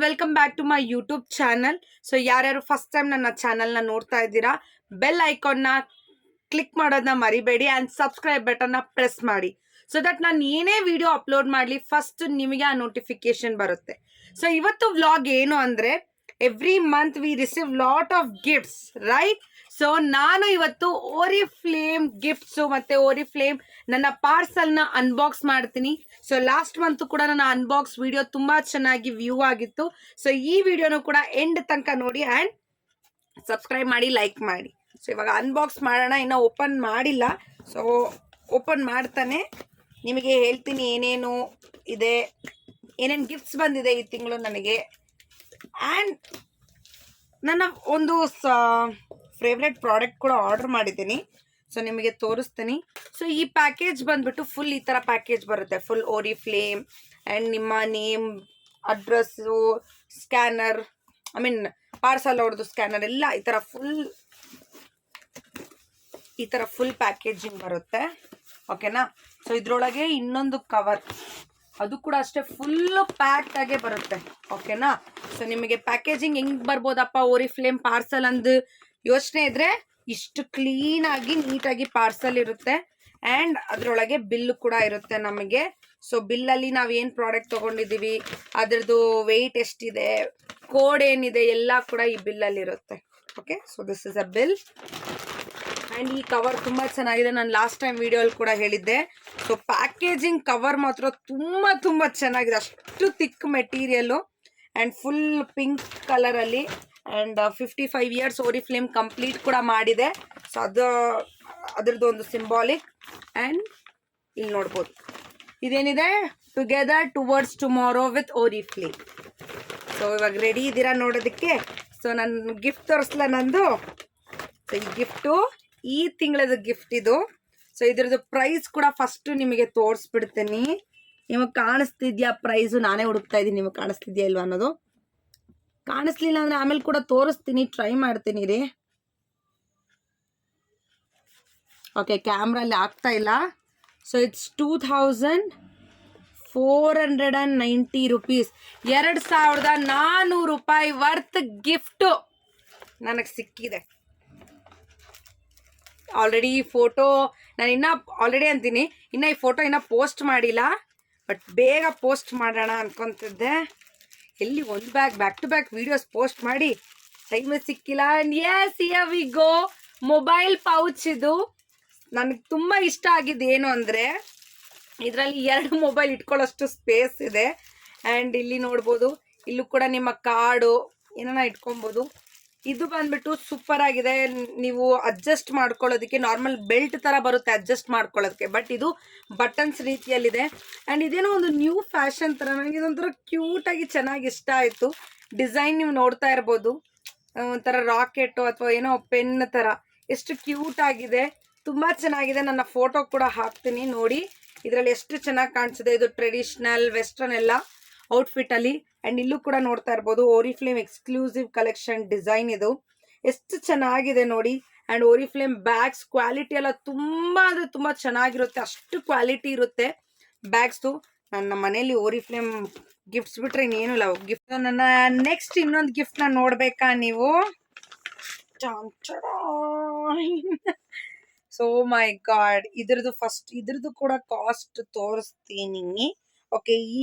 Welcome back to my YouTube channel. So ಯಾರ್ಯಾರು first time ನನ್ನ ಚಾನಲ್ನ ನೋಡ್ತಾ ಇದ್ದೀರಾ, ಬೆಲ್ ಐಕಾನ್ನ ಕ್ಲಿಕ್ ಮಾಡೋದನ್ನ ಮರಿಬೇಡಿ ಆ್ಯಂಡ್ ಸಬ್ಸ್ಕ್ರೈಬ್ ಬಟನ್ನ ಪ್ರೆಸ್ ಮಾಡಿ. ಸೊ ದಟ್ ನಾನು ಏನೇ ವಿಡಿಯೋ ಅಪ್ಲೋಡ್ ಮಾಡಲಿ ಫಸ್ಟ್ ನಿಮಗೆ ಆ ನೋಟಿಫಿಕೇಶನ್ ಬರುತ್ತೆ. ಸೊ ಇವತ್ತು ವ್ಲಾಗ್ ಏನು ಅಂದರೆ, every month we receive lot of gifts right. So ನಾನು ಇವತ್ತು ಓರಿಫ್ಲೇಮ್ ಗಿಫ್ಟ್ಸು ಮತ್ತು ಓರಿಫ್ಲೇಮ್ ನನ್ನ ಪಾರ್ಸಲ್ನ ಅನ್ಬಾಕ್ಸ್ ಮಾಡ್ತೀನಿ. ಸೊ ಲಾಸ್ಟ್ ಮಂತ್ ಕೂಡ ನನ್ನ ಅನ್ಬಾಕ್ಸ್ ವಿಡಿಯೋ ತುಂಬ ಚೆನ್ನಾಗಿ ವ್ಯೂ ಆಗಿತ್ತು. ಸೊ ಈ ವಿಡಿಯೋನು ಕೂಡ ಎಂಡ್ ತನಕ ನೋಡಿ ಆ್ಯಂಡ್ ಸಬ್ಸ್ಕ್ರೈಬ್ ಮಾಡಿ, ಲೈಕ್ ಮಾಡಿ. ಸೊ ಇವಾಗ ಅನ್ಬಾಕ್ಸ್ ಮಾಡೋಣ. ಇನ್ನೂ ಓಪನ್ ಮಾಡಿಲ್ಲ, ಸೊ ಓಪನ್ ಮಾಡ್ತಾನೆ ನಿಮಗೆ ಹೇಳ್ತೀನಿ ಏನೇನು ಇದೆ, ಏನೇನು ಗಿಫ್ಟ್ಸ್ ಬಂದಿದೆ ಈ ತಿಂಗಳು ನನಗೆ. ಆ್ಯಂಡ್ ನನ್ನ ಒಂದು ಫೇವ್ರೆಟ್ ಪ್ರಾಡಕ್ಟ್ ಕೂಡ ಆರ್ಡರ್ ಮಾಡಿದ್ದೀನಿ, ಸೊ ನಿಮಗೆ ತೋರಿಸ್ತೀನಿ. ಸೊ ಈ ಪ್ಯಾಕೇಜ್ ಬಂದ್ಬಿಟ್ಟು ಫುಲ್ ಈ ಥರ ಪ್ಯಾಕೇಜ್ ಬರುತ್ತೆ, ಫುಲ್ ಓರಿಫ್ಲೇಮ್ ಆ್ಯಂಡ್ ನಿಮ್ಮ name, address, scanner, I mean parcel ಅವ್ರದ್ದು ಸ್ಕ್ಯಾನರ್ ಎಲ್ಲ ಈ ಥರ ಫುಲ್ ಪ್ಯಾಕೇಜಿಂಗ್ ಬರುತ್ತೆ. ಓಕೆನಾ. ಸೊ ಇದರೊಳಗೆ ಇನ್ನೊಂದು ಕವರ್, ಅದು ಕೂಡ ಅಷ್ಟೇ ಫುಲ್ಲು ಪ್ಯಾಕ್ಡ್ ಆಗೇ ಬರುತ್ತೆ. ಓಕೆನಾ. ಸೊ ನಿಮಗೆ ಪ್ಯಾಕೇಜಿಂಗ್ ಹೆಂಗೆ ಬರ್ಬೋದಪ್ಪ ಓರಿಫ್ಲೇಮ್ ಪಾರ್ಸಲ್ ಅಂದು ಯೋಚನೆ ಇದ್ದರೆ, ಇಷ್ಟು ಕ್ಲೀನಾಗಿ ನೀಟಾಗಿ ಪಾರ್ಸಲ್ ಇರುತ್ತೆ. ಆ್ಯಂಡ್ ಅದರೊಳಗೆ ಬಿಲ್ಲು ಕೂಡ ಇರುತ್ತೆ ನಮಗೆ. ಸೊ ಬಿಲ್ಲಲ್ಲಿ ನಾವು ಏನು ಪ್ರಾಡಕ್ಟ್ ತೊಗೊಂಡಿದ್ದೀವಿ, ಅದರದ್ದು ವೆಯ್ಟ್ ಎಷ್ಟಿದೆ, ಕೋಡ್ ಏನಿದೆ ಎಲ್ಲ ಕೂಡ ಈ ಬಿಲ್ಲಲ್ಲಿ ಇರುತ್ತೆ. Okay. So this is a bill. And ಈ ಕವರ್ ತುಂಬ ಚೆನ್ನಾಗಿದೆ, ನಾನು ಲಾಸ್ಟ್ ಟೈಮ್ ವಿಡಿಯೋಲ್ಲಿ ಕೂಡ ಹೇಳಿದ್ದೆ. ಸೊ ಪ್ಯಾಕೇಜಿಂಗ್ ಕವರ್ ಮಾತ್ರ ತುಂಬ ಚೆನ್ನಾಗಿದೆ, ಅಷ್ಟು ಥಿಕ್ ಮೆಟೀರಿಯಲ್ಲು ಆ್ಯಂಡ್ ಫುಲ್ ಪಿಂಕ್ ಕಲರಲ್ಲಿ. ಆ್ಯಂಡ್ 55 ಇಯರ್ಸ್ ಓರಿಫ್ಲೇಮ್ ಕಂಪ್ಲೀಟ್ ಕೂಡ ಮಾಡಿದೆ. ಸೊ ಅದರದ್ದು ಒಂದು ಸಿಂಬಾಲಿಕ್. ಆ್ಯಂಡ್ ಇಲ್ಲಿ ನೋಡ್ಬೋದು ಇದೇನಿದೆ, together towards tomorrow with Oriflame. So ಇವಾಗ ರೆಡಿ ಇದ್ದೀರಾ ನೋಡೋದಕ್ಕೆ. ಸೊ ನನ್ನ ಗಿಫ್ಟ್ ತೋರಿಸ್ಲಾ ನಂದು. ಸೊ ಈ ಗಿಫ್ಟು ಈ ತಿಂಗಳದ ಗಿಫ್ಟ್ ಇದು. ಸೊ ಇದ್ರದ್ದು ಪ್ರೈಸ್ ಕೂಡ ಫಸ್ಟು ನಿಮಗೆ ತೋರಿಸ್ಬಿಡ್ತೀನಿ. ನಿಮಗೆ ಕಾಣಿಸ್ತಿದ್ಯಾ ಪ್ರೈಸು? ನಾನೇ ಹುಡುಕ್ತಾ ಇದ್ದೀನಿ, ನಿಮಗೆ ಕಾಣಿಸ್ತಿದ್ಯಾ ಇಲ್ವಾ ಅನ್ನೋದು. ಕಾಣಿಸ್ಲಿಲ್ಲ ಅಂದರೆ ಆಮೇಲೆ ಕೂಡ ತೋರಿಸ್ತೀನಿ, ಟ್ರೈ ಮಾಡ್ತೀನಿ ರೀ. ಓಕೆ, ಕ್ಯಾಮ್ರಲ್ಲಿ ಆಗ್ತಾ ಇಲ್ಲ. ಸೊ ಇಟ್ಸ್ 2490 ರೂಪೀಸ್, 2400 ರೂಪಾಯಿ ವರ್ತ್ ಗಿಫ್ಟು ನನಗೆ ಸಿಕ್ಕಿದೆ. ಆಲ್ರೆಡಿ ಈ ಫೋಟೋ ನಾನು ಆಲ್ರೆಡಿ ಇನ್ನು ಈ ಫೋಟೋ ಇನ್ನೂ ಪೋಸ್ಟ್ ಮಾಡಿಲ್ಲ, ಬಟ್ ಬೇಗ ಪೋಸ್ಟ್ ಮಾಡೋಣ ಅನ್ಕೊತಿದ್ದೆ. ಎಲ್ಲಿ ಒಂದು back to back videos post ಮಾಡಿ ಟೈಮೇ ಸಿಕ್ಕಿಲ್ಲ. And yes, here we go. Mobile pouch ಇದು ನನಗೆ ತುಂಬ ಇಷ್ಟ ಆಗಿದ್ದು ಏನು ಅಂದರೆ, ಇದರಲ್ಲಿ 2 ಮೊಬೈಲ್ ಇಟ್ಕೊಳ್ಳೋಷ್ಟು ಸ್ಪೇಸ್ ಇದೆ. ಆ್ಯಂಡ್ ಇಲ್ಲಿ ನೋಡ್ಬೋದು, ಇಲ್ಲೂ ಕೂಡ ನಿಮ್ಮ ಕಾರ್ಡು ಏನಾರ ಇಟ್ಕೊಬೋದು. ಇದು ಬಂದ್ಬಿಟ್ಟು ಸೂಪರ್ ಆಗಿದೆ. ನೀವು ಅಡ್ಜಸ್ಟ್ ಮಾಡ್ಕೊಳ್ಳೋದಕ್ಕೆ ನಾರ್ಮಲ್ ಬೆಲ್ಟ್ ಥರ ಬರುತ್ತೆ ಅಡ್ಜಸ್ಟ್ ಮಾಡ್ಕೊಳ್ಳೋದಕ್ಕೆ, ಬಟ್ ಇದು ಬಟನ್ಸ್ ರೀತಿಯಲ್ಲಿದೆ. ಆ್ಯಂಡ್ ಇದೇನೋ ಒಂದು ನ್ಯೂ ಫ್ಯಾಷನ್ ಥರ, ನನಗೆ ಇದೊಂಥರ ಕ್ಯೂಟಾಗಿ ಚೆನ್ನಾಗಿ ಇಷ್ಟ ಆಯಿತು. ಡಿಸೈನ್ ನೀವು ನೋಡ್ತಾ ಇರ್ಬೋದು, ಒಂಥರ ರಾಕೆಟು ಅಥವಾ ಏನೋ ಪೆನ್ ಥರ, ಎಷ್ಟು ಕ್ಯೂಟ್ ಆಗಿದೆ, ತುಂಬ ಚೆನ್ನಾಗಿದೆ. ನನ್ನ ಫೋಟೋ ಕೂಡ ಹಾಕ್ತೀನಿ ನೋಡಿ, ಇದರಲ್ಲಿ ಎಷ್ಟು ಚೆನ್ನಾಗಿ ಕಾಣಿಸಿದೆ. ಇದು ಟ್ರೆಡಿಷ್ನಲ್ ವೆಸ್ಟರ್ನ್ ಎಲ್ಲ ಔಟ್ಫಿಟ್ಟಲ್ಲಿ. ಆ್ಯಂಡ್ ಇಲ್ಲೂ ಕೂಡ ನೋಡ್ತಾ ಇರ್ಬೋದು ಓರಿಫ್ಲೇಮ್ ಎಕ್ಸ್ಕ್ಲೂಸಿವ್ ಕಲೆಕ್ಷನ್ ಡಿಸೈನ್, ಇದು ಎಷ್ಟು ಚೆನ್ನಾಗಿದೆ ನೋಡಿ. ಆ್ಯಂಡ್ ಓರಿಫ್ಲೇಮ್ ಬ್ಯಾಗ್ಸ್ ಕ್ವಾಲಿಟಿ ಎಲ್ಲ ತುಂಬ ಅಂದರೆ ತುಂಬ ಚೆನ್ನಾಗಿರುತ್ತೆ, ಅಷ್ಟು ಕ್ವಾಲಿಟಿ ಇರುತ್ತೆ ಬ್ಯಾಗ್ಸ್ದು. ನನ್ನ ಮನೇಲಿ ಓರಿಫ್ಲೇಮ್ ಗಿಫ್ಟ್ಸ್ ಬಿಟ್ರೆ ಇನ್ನೇನು ಇಲ್ಲ ಗಿಫ್ಟ್. ನನ್ನ ನೆಕ್ಸ್ಟ್ ಇನ್ನೊಂದು ಗಿಫ್ಟ್ನ ನೋಡಬೇಕಾ ನೀವು? ಸೊ ಮೈ ಗಾಡ್, ಇದ್ರದ್ದು ಕೂಡ ಕಾಸ್ಟ್ ತೋರಿಸ್ತೀನಿ. ಓಕೆ,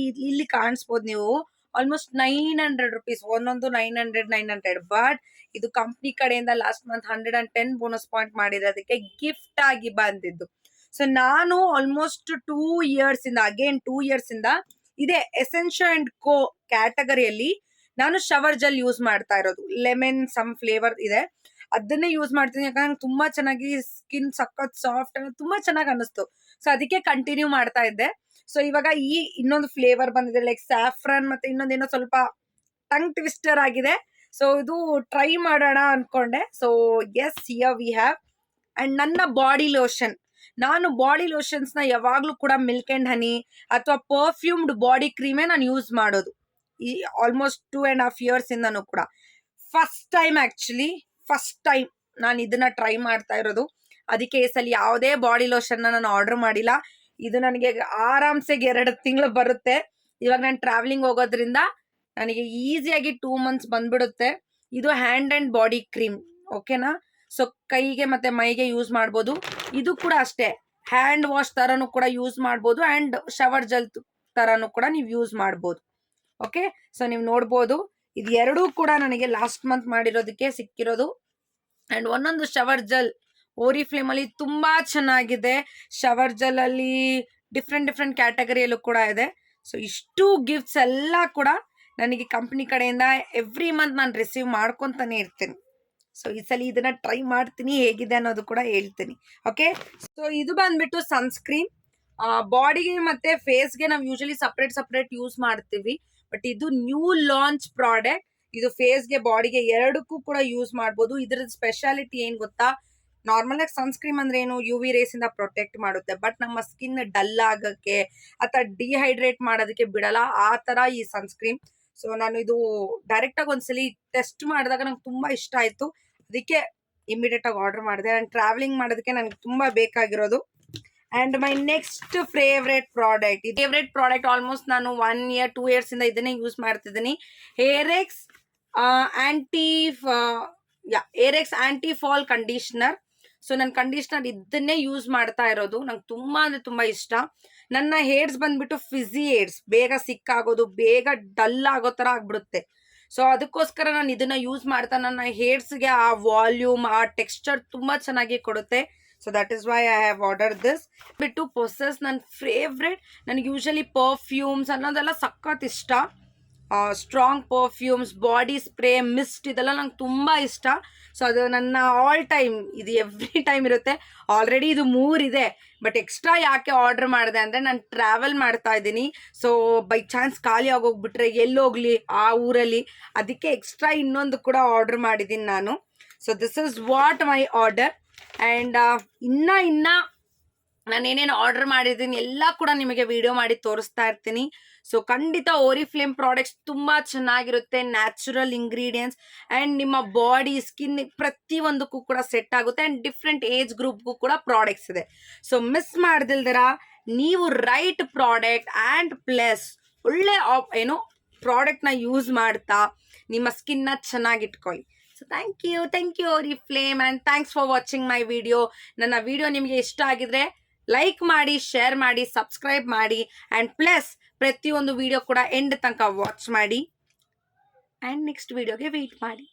ಇಲ್ಲಿ ಕಾಣಿಸ್ಬೋದು ನೀವು, ಆಲ್ಮೋಸ್ಟ್ 900 ರೂಪೀಸ್, ಒಂದೊಂದು 900. ಬಟ್ ಇದು ಕಂಪ್ನಿ ಕಡೆಯಿಂದ ಲಾಸ್ಟ್ ಮಂತ್ 110 ಬೋನಸ್ ಪಾಯಿಂಟ್ ಮಾಡಿದ್ರೆ ಅದಕ್ಕೆ ಗಿಫ್ಟ್ ಆಗಿ ಬಂದಿದ್ದು. ಸೊ ನಾನು ಆಲ್ಮೋಸ್ಟ್ 2 ಇಯರ್ಸ್ ಇಂದ ಇದೇ ಎಸೆನ್ಷಿಯಲ್ ಅಂಡ್ ಕೋ ಕ್ಯಾಟಗರಿಯಲ್ಲಿ ನಾನು ಶವರ್ ಜೆಲ್ ಯೂಸ್ ಮಾಡ್ತಾ ಇರೋದು. ಲೆಮನ್ ಸಮ್ ಫ್ಲೇವರ್ ಇದೆ, ಅದನ್ನೇ ಯೂಸ್ ಮಾಡ್ತೀನಿ. ಯಾಕಂದ್ರೆ ತುಂಬಾ ಚೆನ್ನಾಗಿ ಸ್ಕಿನ್ ಸಖತ್ ಸಾಫ್ಟ್ ತುಂಬಾ ಚೆನ್ನಾಗಿ ಅನ್ನಿಸ್ತು. ಸೊ ಅದಕ್ಕೆ ಕಂಟಿನ್ಯೂ ಮಾಡ್ತಾ ಇದ್ದೆ. ಸೊ ಇವಾಗ ಈ ಇನ್ನೊಂದು ಫ್ಲೇವರ್ ಬಂದಿದೆ, ಲೈಕ್ ಸ್ಯಾಫ್ರನ್, ಮತ್ತೆ ಇನ್ನೊಂದೇನೋ ಸ್ವಲ್ಪ ಟಂಗ್ ಟ್ವಿಸ್ಟರ್ ಆಗಿದೆ. ಸೊ ಇದು ಟ್ರೈ ಮಾಡೋಣ ಅನ್ಕೊಂಡೆ. So yes, here we have. And ನನ್ನ ಬಾಡಿ ಲೋಷನ್, ನಾನು ಬಾಡಿ ಲೋಷನ್ಸ್ನ ಯಾವಾಗಲೂ ಕೂಡ ಮಿಲ್ಕ್ ಆ್ಯಂಡ್ ಹನಿ ಅಥವಾ ಪರ್ಫ್ಯೂಮ್ಡ್ ಬಾಡಿ ಕ್ರೀಮೇ ನಾನು ಯೂಸ್ ಮಾಡೋದು ಈ ಆಲ್ಮೋಸ್ಟ್ 2.5 ಇಯರ್ಸ್ ಇಂದನೂ ಕೂಡ. ಫಸ್ಟ್ ಟೈಮ್ ನಾನು ಇದನ್ನ ಟ್ರೈ ಮಾಡ್ತಾ ಇರೋದು. ಅದಕ್ಕೆ ಈ ಸಲ ಯಾವುದೇ ಬಾಡಿ ಲೋಷನ್ನ ನಾನು ಆರ್ಡರ್ ಮಾಡಿಲ್ಲ. ಇದು ನನಗೆ ಆರಾಮ್ಸೆ 2 ತಿಂಗಳು ಬರುತ್ತೆ. ಇವಾಗ ನಾನು ಟ್ರಾವೆಲಿಂಗ್ ಹೋಗೋದ್ರಿಂದ ನನಗೆ ಈಸಿಯಾಗಿ 2 ಮಂತ್ಸ್ ಬಂದ್ಬಿಡುತ್ತೆ. ಇದು ಹ್ಯಾಂಡ್ ಆ್ಯಂಡ್ ಬಾಡಿ ಕ್ರೀಮ್, ಓಕೆನಾ. ಸೊ ಕೈಗೆ ಮತ್ತು ಮೈಗೆ ಯೂಸ್ ಮಾಡ್ಬೋದು. ಇದು ಕೂಡ ಅಷ್ಟೇ ಹ್ಯಾಂಡ್ ವಾಶ್ ಥರನೂ ಕೂಡ ಯೂಸ್ ಮಾಡ್ಬೋದು ಆ್ಯಂಡ್ ಶವರ್ ಜೆಲ್ ಥರನೂ ಕೂಡ ನೀವು ಯೂಸ್ ಮಾಡ್ಬೋದು. ಓಕೆ, ಸೊ ನೀವು ನೋಡ್ಬೋದು ಇದು ಎರಡೂ ಕೂಡ ನನಗೆ ಲಾಸ್ಟ್ ಮಂತ್ ಮಾಡಿರೋದಕ್ಕೆ ಸಿಕ್ಕಿರೋದು. ಆ್ಯಂಡ್ ಒಂದೊಂದು ಶವರ್ ಜೆಲ್ ಓರಿಫ್ಲೇಮಲ್ಲಿ ತುಂಬ ಚೆನ್ನಾಗಿದೆ. ಶವರ್ ಜೆಲ್ಲಲ್ಲಿ ಡಿಫ್ರೆಂಟ್ ಕ್ಯಾಟಗರಿಯಲ್ಲೂ ಕೂಡ ಇದೆ. ಸೊ ಇಷ್ಟು ಗಿಫ್ಟ್ಸ್ ಎಲ್ಲ ಕೂಡ ನನಗೆ ಕಂಪ್ನಿ ಕಡೆಯಿಂದ ಎವ್ರಿ ಮಂತ್ ನಾನು ರಿಸೀವ್ ಮಾಡ್ಕೊತಾನೆ ಇರ್ತೀನಿ. ಸೊ ಈ ಸಲ ಇದನ್ನ ಟ್ರೈ ಮಾಡ್ತೀನಿ, ಹೇಗಿದೆ ಅನ್ನೋದು ಕೂಡ ಹೇಳ್ತೀನಿ. ಓಕೆ, ಸೊ ಇದು ಬಂದ್ಬಿಟ್ಟು ಸನ್ಸ್ಕ್ರೀನ್. ಬಾಡಿಗೆ ಮತ್ತೆ ಫೇಸ್ಗೆ ನಾವು ಯೂಶಲಿ ಸಪ್ರೇಟ್ ಯೂಸ್ ಮಾಡ್ತೀವಿ. ಬಟ್ ಇದು ನ್ಯೂ ಲಾಂಚ್ ಪ್ರಾಡಕ್ಟ್. ಇದು ಫೇಸ್ಗೆ ಬಾಡಿಗೆ ಎರಡಕ್ಕೂ ಕೂಡ ಯೂಸ್ ಮಾಡ್ಬೋದು. ಇದರದ್ದು ಸ್ಪೆಷಾಲಿಟಿ ಏನು ಗೊತ್ತಾ, ನಾರ್ಮಲ್ ಆಗಿ ಸನ್ಸ್ಕ್ರೀನ್ ಅಂದ್ರೆ ಏನು, ಯು ವಿ ರೇಸ್ ಇಂದ ಪ್ರೊಟೆಕ್ಟ್ ಮಾಡುತ್ತೆ. ಬಟ್ ನಮ್ಮ ಸ್ಕಿನ್ ಡಲ್ ಆಗಕ್ಕೆ ಅಥವಾ ಡಿಹೈಡ್ರೇಟ್ ಮಾಡೋದಕ್ಕೆ ಬಿಡಲ್ಲ, ಆ ತರ ಈ ಸನ್ಸ್ಕ್ರೀನ್. ಸೊ ನಾನು ಇದು ಡೈರೆಕ್ಟ್ ಆಗಿ ಒಂದ್ಸಲಿ ಟೆಸ್ಟ್ ಮಾಡಿದಾಗ ನಂಗೆ ತುಂಬಾ ಇಷ್ಟ ಆಯ್ತು, ಅದಕ್ಕೆ ಇಮಿಡಿಯೇಟ್ ಆಗಿ ಆರ್ಡರ್ ಮಾಡಿದೆ. ಆ್ಯಂಡ್ ಟ್ರಾವೆಲಿಂಗ್ ಮಾಡೋದಕ್ಕೆ ನನಗೆ ತುಂಬಾ ಬೇಕಾಗಿರೋದು. And my next favourite product almost ನಾನು 1 year 2 years ಇಂದ ಇದನ್ನೇ ಯೂಸ್ ಮಾಡ್ತಿದ್ದೀನಿ. ಏರೆಕ್ಸ್ ಆಂಟಿ ಫಾಲ್ ಕಂಡೀಷ್ನರ್. ಸೊ ನನ್ನ ಕಂಡೀಷ್ನರ್ ಇದನ್ನೇ ಯೂಸ್ ಮಾಡ್ತಾ ಇರೋದು. ನಂಗೆ ತುಂಬಾ ಅಂದ್ರೆ ತುಂಬಾ ಇಷ್ಟ. ನನ್ನ ಹೇರ್ಸ್ ಬಂದ್ಬಿಟ್ಟು ಫಿಝಿ ಹೇರ್ಸ್, ಬೇಗ ಸಿಕ್ಕಾಗೋದು, ಬೇಗ ಡಲ್ ಆಗೋ ಥರ ಆಗ್ಬಿಡುತ್ತೆ. ಸೊ ಅದಕ್ಕೋಸ್ಕರ ನಾನು ಇದನ್ನ ಯೂಸ್ ಮಾಡ್ತಾ ನನ್ನ ಹೇರ್ಸ್ಗೆ ಆ ವಾಲ್ಯೂಮ್, ಆ ಟೆಕ್ಸ್ಚರ್ ತುಂಬಾ ಚೆನ್ನಾಗಿ ಕೊಡುತ್ತೆ. So that is why I have order this. ಬಿಟ್ಟು ಪೊಸೆಸ್ ನನ್ನ ಫೇವ್ರೆಟ್. ನನಗೆ ಯೂಶಲಿ ಪರ್ಫ್ಯೂಮ್ಸ್ ಅನ್ನೋದೆಲ್ಲ ಸಖತ್ ಇಷ್ಟ. Strong perfumes, body spray, mist, ಇದೆಲ್ಲ ನಂಗೆ ತುಂಬ ಇಷ್ಟ. ಸೊ ಅದು ನನ್ನ ಆಲ್ ಟೈಮ್, ಇದು ಎವ್ರಿ ಟೈಮ್ ಇರುತ್ತೆ. ಆಲ್ರೆಡಿ ಇದು 3 ಇದೆ, ಬಟ್ ಎಕ್ಸ್ಟ್ರಾ ಯಾಕೆ ಆರ್ಡರ್ ಮಾಡಿದೆ ಅಂದರೆ ನಾನು ಟ್ರಾವೆಲ್ ಮಾಡ್ತಾ ಇದ್ದೀನಿ. ಸೊ ಬೈ ಚಾನ್ಸ್ ಖಾಲಿ ಆಗೋಗ್ಬಿಟ್ರೆ ಎಲ್ಲೋಗ್ಲಿ ಆ ಊರಲ್ಲಿ, ಅದಕ್ಕೆ ಎಕ್ಸ್ಟ್ರಾ ಇನ್ನೊಂದು ಕೂಡ ಆರ್ಡರ್ ಮಾಡಿದ್ದೀನಿ ನಾನು. So this is what my order. And ಇನ್ನ ನಾನೇನೇನು ಆರ್ಡರ್ ಮಾಡಿದ್ದೀನಿ ಎಲ್ಲ ಕೂಡ ನಿಮಗೆ ವಿಡಿಯೋ ಮಾಡಿ ತೋರಿಸ್ತಾ ಇರ್ತೀನಿ. ಸೊ ಖಂಡಿತ ಓರಿಫ್ಲೇಮ್ ಪ್ರಾಡಕ್ಟ್ಸ್ ತುಂಬ ಚೆನ್ನಾಗಿರುತ್ತೆ. ನ್ಯಾಚುರಲ್ ಇಂಗ್ರೀಡಿಯೆಂಟ್ಸ್ ಆ್ಯಂಡ್ ನಿಮ್ಮ ಬಾಡಿ, ಸ್ಕಿನ್ ಪ್ರತಿಯೊಂದಕ್ಕೂ ಕೂಡ ಸೆಟ್ ಆಗುತ್ತೆ. ಆ್ಯಂಡ್ ಡಿಫ್ರೆಂಟ್ ಏಜ್ ಗ್ರೂಪ್ಗೂ ಕೂಡ ಪ್ರಾಡಕ್ಟ್ಸ್ ಇದೆ. ಸೊ ಮಿಸ್ ಮಾಡ್ದಿಲ್ದಿರ ನೀವು ರೈಟ್ ಪ್ರಾಡಕ್ಟ್ ಆ್ಯಂಡ್ ಪ್ಲಸ್ ಒಳ್ಳೆ ಪ್ರಾಡಕ್ಟ್ನ ಯೂಸ್ ಮಾಡ್ತಾ ನಿಮ್ಮ ಸ್ಕಿನ್ನ ಚೆನ್ನಾಗಿಟ್ಕೊಳ್ಳಿ. So thank you Oriflame, and thanks for watching my video. ನನ್ನ ವಿಡಿಯೋ ನಿಮಗೆ ಇಷ್ಟ ಆಗಿದ್ರೆ ಲೈಕ್ ಮಾಡಿ, ಶೇರ್ ಮಾಡಿ, ಸಬ್ಸ್ಕ್ರೈಬ್ ಮಾಡಿ, ಆ್ಯಂಡ್ ಪ್ಲಸ್ ಪ್ರತಿಯೊಂದು ವಿಡಿಯೋ ಕೂಡ ಎಂಡ್ ತನಕ ವಾಚ್ ಮಾಡಿ. ಆ್ಯಂಡ್ ನೆಕ್ಸ್ಟ್ ವಿಡಿಯೋಗೆ ವೆಯ್ಟ್ ಮಾಡಿ.